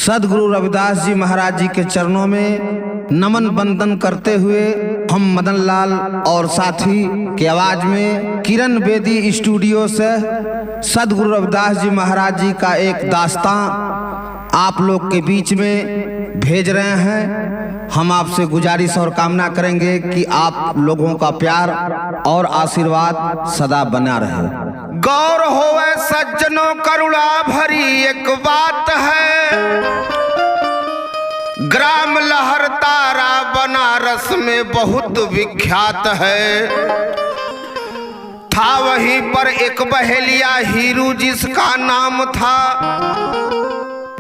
सदगुरु रविदास जी महाराज जी के चरणों में नमन बंदन करते हुए हम मदन लाल और साथी की आवाज में किरण बेदी स्टूडियो से सदगुरु रविदास जी महाराज जी का एक दास्तां आप लोग के बीच में भेज रहे हैं। हम आपसे गुजारिश और कामना करेंगे कि आप लोगों का प्यार और आशीर्वाद सदा बना रहे। गौर होवे सज्जनों करुणा भरी एक बात है, ग्राम लहर तारा बनारस में बहुत विख्यात है। था वहीं पर एक बहेलिया हीरू जिसका नाम था,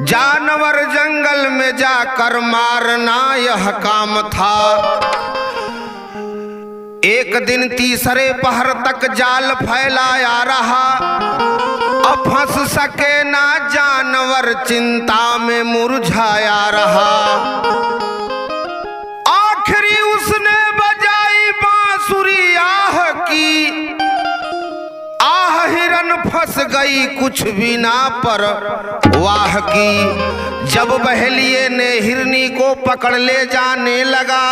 जानवर जंगल में जाकर मारना यह काम था। एक दिन तीसरे पहर तक जाल फैलाया रहा, अब फंस सके ना जानवर चिंता में मुरझाया रहा। आखिरी उसने बजाई बांसुरी आह की, आह हिरन फंस गई कुछ भी ना पर वाह की। जब बहेलिए ने हिरनी को पकड़ ले जाने लगा,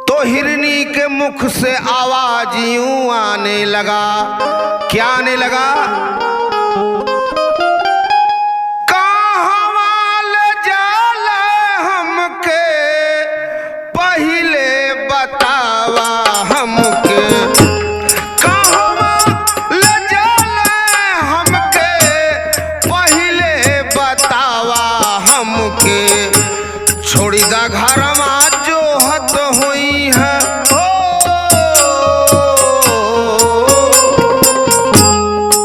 तो हिरनी के मुख से आवाज यूं आने लगा। क्या आने लगा? कहाँ ले जाला हमके पहिले बतावा हमके, कहाँ ले जाला हमके पहिले बतावा हमके। छोड़ी दा घरवा जो हत हुई है,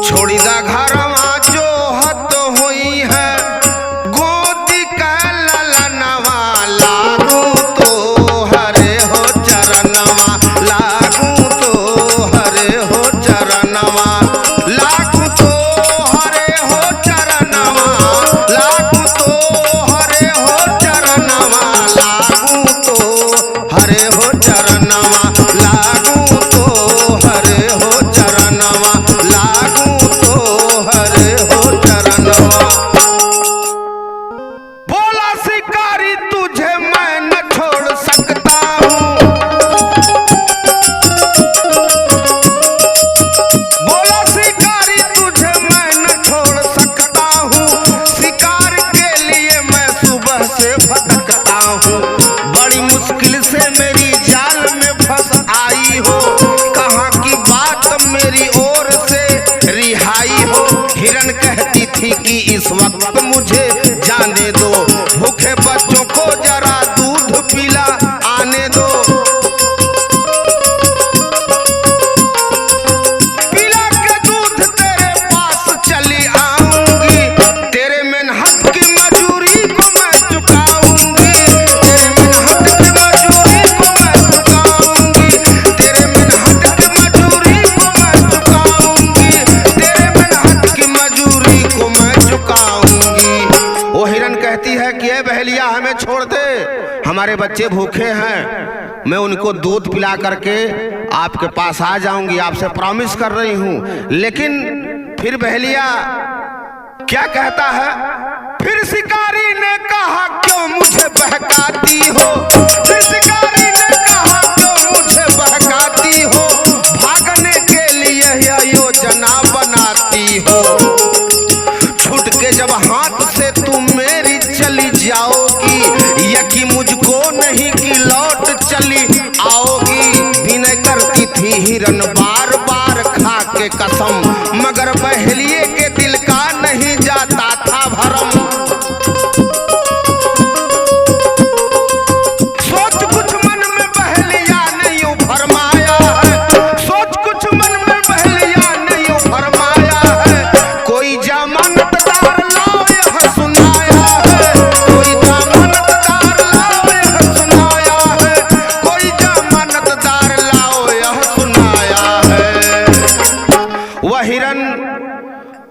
छोड़ी दा घरवा जो हत हुई है। गोदी का ललनवा लागू तो हरे हो चरणवा, लागू तो हरे हो चरणवा, लागू तो हरे हो चरणवा, लागू तो हरे हो चरणवा, लागू तो हरे हो चरणवा, लागू तो हरे हो चरणवा, लागू तो हरे हो चरणवा। बोला शिकारी तुझे मैं न छोड़ सकता हूँ, बोला शिकारी तुझे मैं न छोड़ सकता हूँ। शिकार के लिए मैं सुबह से भटकता हूँ, बड़ी मुश्किल से मेरी जाल में फंस आई हो। कहाँ की बात मेरी ओर से रिहाई हो। हिरन कहती थी कि इस वक्त मुझे जाने दो, भूखे बच्चों को जरा दूध पिला आने दो। पिला के दूध तेरे पास चली आऊंगी, तेरे मेहनत की मजूरी को मैं चुकाऊंगी, तेरे मेहनत की मजूरी को मैं चुकाऊंगी, तेरे मेहनत की मजूरी को मैं चुकाऊंगी, तेरे मेहनत की मजूरी को मैं चुकाऊंगी। वो हिरन कहती है कि ए बहेलिया हमें छोड़ दे, हमारे बच्चे भूखे हैं, मैं उनको दूध पिला करके आपके पास आ जाऊंगी, आपसे प्रॉमिस कर रही हूं। लेकिन फिर बहेलिया क्या कहता है? फिर शिकारी ने कहा क्यों मुझे बहकाती हो, फिर शिकारी ने कहा क्यों मुझे बहकाती हो, भागने के लिए यह योजना बनाती हो। छूट के जब हाथ से तुम मेरी चली जाओगी, यकी मुझको नहीं कि लौट चली आओगी। विनय करती थी हिरन बार बार खा के कसम, मगर बहेलिए के दिल का नहीं जाता था भरम। सोच कुछ मन में बहेलिया ने यूं फरमाया है, सोच कुछ मन में बहेलिया ने यूं फरमाया है। कोई जमानतदार लाओ यह सुनाया है, कोई जमानतदार लाओ यह सुनाया है, कोई जमानतदार लाओ यह सुनाया है। वह हिरन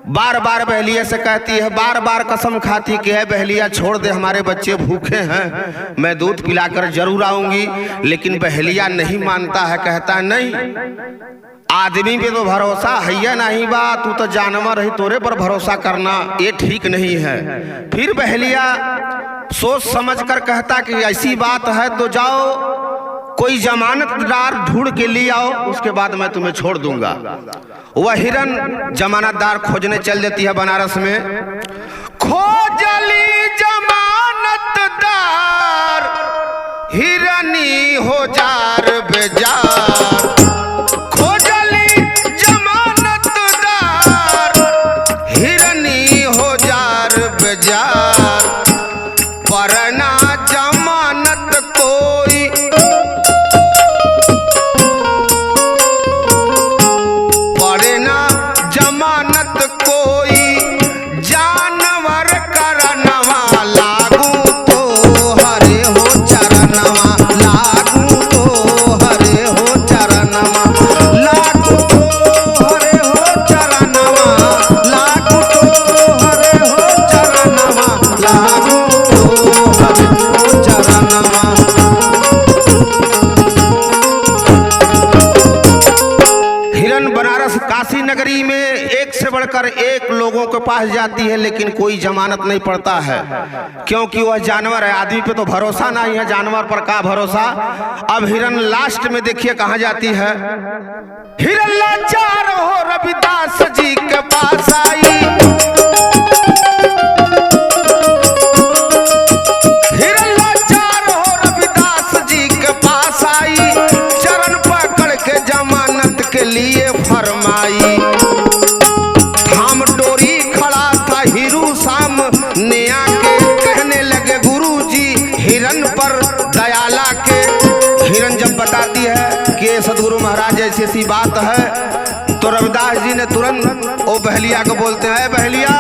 बार बार बहेलिए से कहती है, बार बार कसम खाती कि है बहलिया छोड़ दे, हमारे बच्चे भूखे हैं, मैं दूध पिलाकर जरूर आऊंगी। लेकिन बहलिया नहीं मानता है, कहता है नहीं, आदमी पे तो भरोसा है या नहीं बा, तू तो जानवर है, तोरे पर भरोसा करना ये ठीक नहीं है। फिर बहलिया सोच समझ कर कहता कि ऐसी बात है तो जाओ कोई जमानतदार ढूंढ के ले आओ, उसके बाद मैं तुम्हें छोड़ दूंगा। वह हिरन जमानतदार खोजने चल देती है बनारस में। खोजली जमानतदार हिरनी हो जार बेजार, खोजली जमानतदार हिरनी हो जार बेजार, परना जमानत कोई परना जमानत कोई जानवर करनवा लागू तो हरे हो चरणवा, लागू तो हरे हो चरणवा, लागू तो हरे हो चरणवा, लागू तो हरे हो चरणवा, लागू तो हरे हो चरणवा। हिरन बनारस काशी नगरी में एक से बढ़कर एक लोगों के पास जाती है, लेकिन कोई जमानत नहीं पड़ता है, क्योंकि वह जानवर है, आदमी पे तो भरोसा नहीं है, जानवर पर का भरोसा। अब हिरन लास्ट में देखिए कहाँ जाती है। हिरन लाचार हो रविदास जी के पास आई, हिरन लाचार हो रविदास जी के पास आई, चरण पकड़ के जमानत के लिए फरमाई। हम डोरी खड़ा था हीरू साम ने आके, कहने लगे गुरुजी हिरन पर दयाला के। हिरन जब बताती है कि सदगुरु महाराज ऐसी ऐसी बात है, तो रविदास जी ने तुरंत ओ बहलिया को बोलते हैं, बहलिया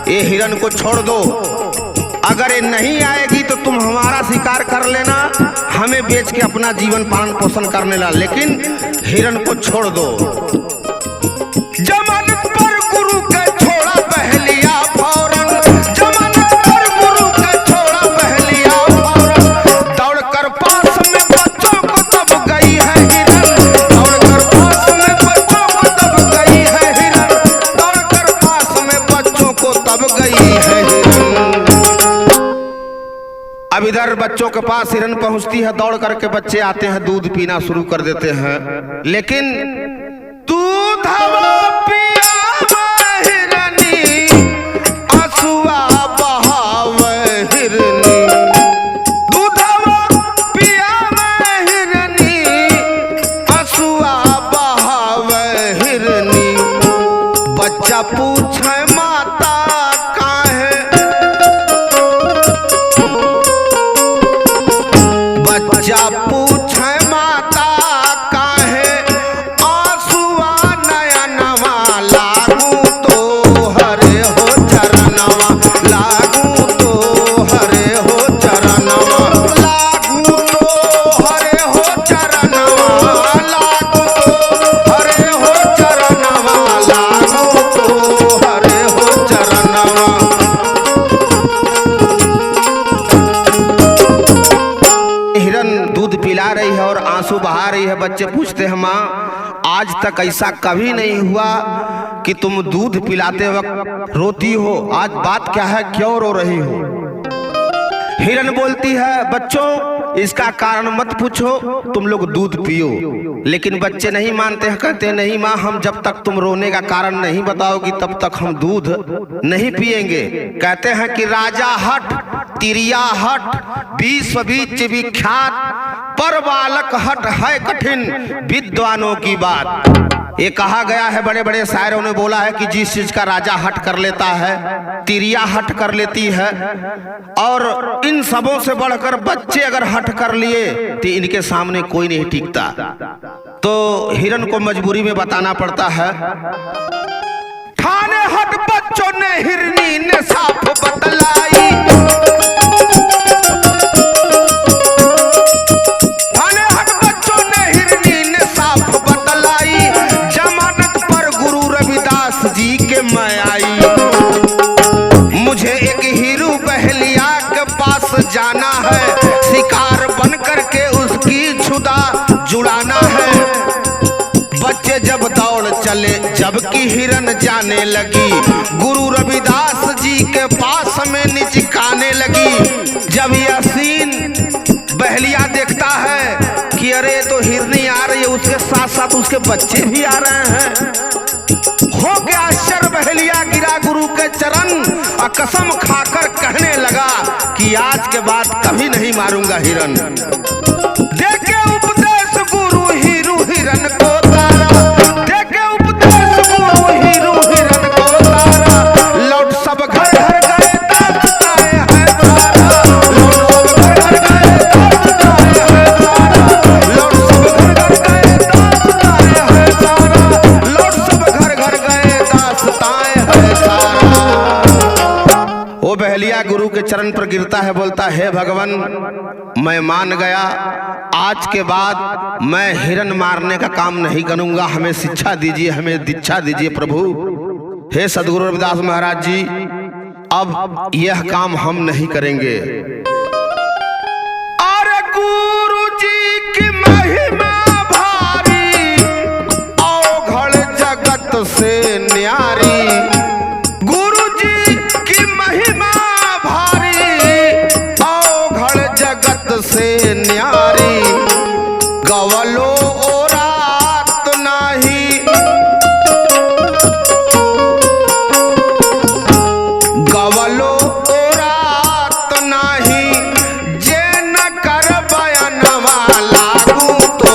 ये हिरन को छोड़ दो, अगर ये नहीं आएगी तो तुम हमारा शिकार कर लेना, हमें बेच के अपना जीवन पालन पोषण करने ला, लेकिन हिरन को छोड़ दो। जमानत पर गुरु के छोड़ा बहलिया फौरन, जमानत पर गुरु के छोड़ा बहलिया फौरन, दौड़कर पास में बच्चों को तब गई है हिरन, दौड़कर पास में बच्चों को तब गई है हिरन, दौड़कर पास में बच्चों को तब गई है हिरन। अब इधर बच्चों के पास हिरन पहुंचती है, दौड़ करके बच्चे आते हैं, दूध पीना शुरू कर देते हैं, लेकिन दूध पियावे हिरनी, आंसुआ बहावे हिरनी, दूध पियावे हिरनी, आंसुआ बहावे हिरनी, बच्चा पूछे माता काहे, बच्चा पूछे माता काहे, आंसुआ नयनवा, लागू तो हरे हो चरणवा, लागू तो हरे हो चरणवा, लागू तो हरे हो चरणवा, लागू तो हरे हो चरणवा, लागू तो हरे हो चरणवा। हिरन दूध पिला रही है और आंसू बहा रही है। बच्चे पूछते हैं, माँ आज तक ऐसा कभी नहीं हुआ कि तुम दूध पिलाते वक्त रोती हो, आज बात क्या है, क्यों रो रही हो? हिरन बोलती है, बच्चों इसका कारण मत पूछो, तुम लोग दूध पियो। लेकिन बच्चे नहीं मानते हैं, कहते हैं नहीं माँ, हम जब तक तुम रोने का कारण नहीं बताओगी तब तक हम दूध नहीं पिएंगे। कहते हैं कि राजा हट, तिरिया हट, विश्व बीच विख्यात, पर बालक हट है कठिन, विद्वानों की बात। ये कहा गया है, बड़े बड़े शायरों ने बोला है कि जिस चीज का राजा हट कर लेता है, तिरिया हट कर लेती है, और इन सबों से बढ़कर बच्चे अगर हट कर लिए तो इनके सामने कोई नहीं टिकता। तो हिरन को मजबूरी में बताना पड़ता है। ठाने हट बच्चों ने हिरनी ने साफ बतलाई, ठाने हट बच्चों ने हिरनी ने साफ बतलाई, जमानत पर गुरु रविदास जी के मैं आई। जबकि हिरन जाने लगी गुरु रविदास जी के पास में निचकाने लगी। जब यह सीन बहलिया देखता है कि अरे तो हिरनी आ रही है, उसके साथ साथ उसके बच्चे भी आ रहे हैं, हो गया आश्चर्य। बहलिया गिरा गुरु के चरण और कसम खाकर कहने लगा कि आज के बाद कभी नहीं मारूंगा हिरन। देखे उपदेश गुरु हीरू हिरन को तारा, देखे उपदेश गुरु हीरू हिरन को तारा, लौट सब घर घर गए दास्ताए है तारा, लौट सब घर घर गए दास्ताए है तारा, लौट सब घर घर गए दास्ताए है तारा, लौट सब घर घर गए दास्ताए है तारा। वो बहलिया गुरु के चरण पर गिरता है, बोलता है भगवान मैं मान गया, आज के बाद मैं हिरन मारने का काम नहीं करूंगा, हमें शिक्षा दीजिए, हमें दीक्षा दीजिए प्रभु। हे सदगुरु रविदास महाराज जी, अब यह काम हम नहीं करेंगे। अरे गुरु जी की महिमा भारी, औघड़ जगत से न्यारी, गुरु जी की महिमा से न्यारी, गवलो ओ रात नाही, गवलो ओ रात नाही, जे न कर बयनवा, लागू तो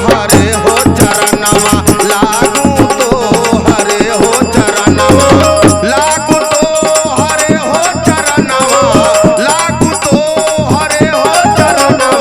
हरे हो चरणवा, लागू तो हरे हो चरणवा, लागू तो हरे हो चरणवा, लागू तो हरे हो चरणवा,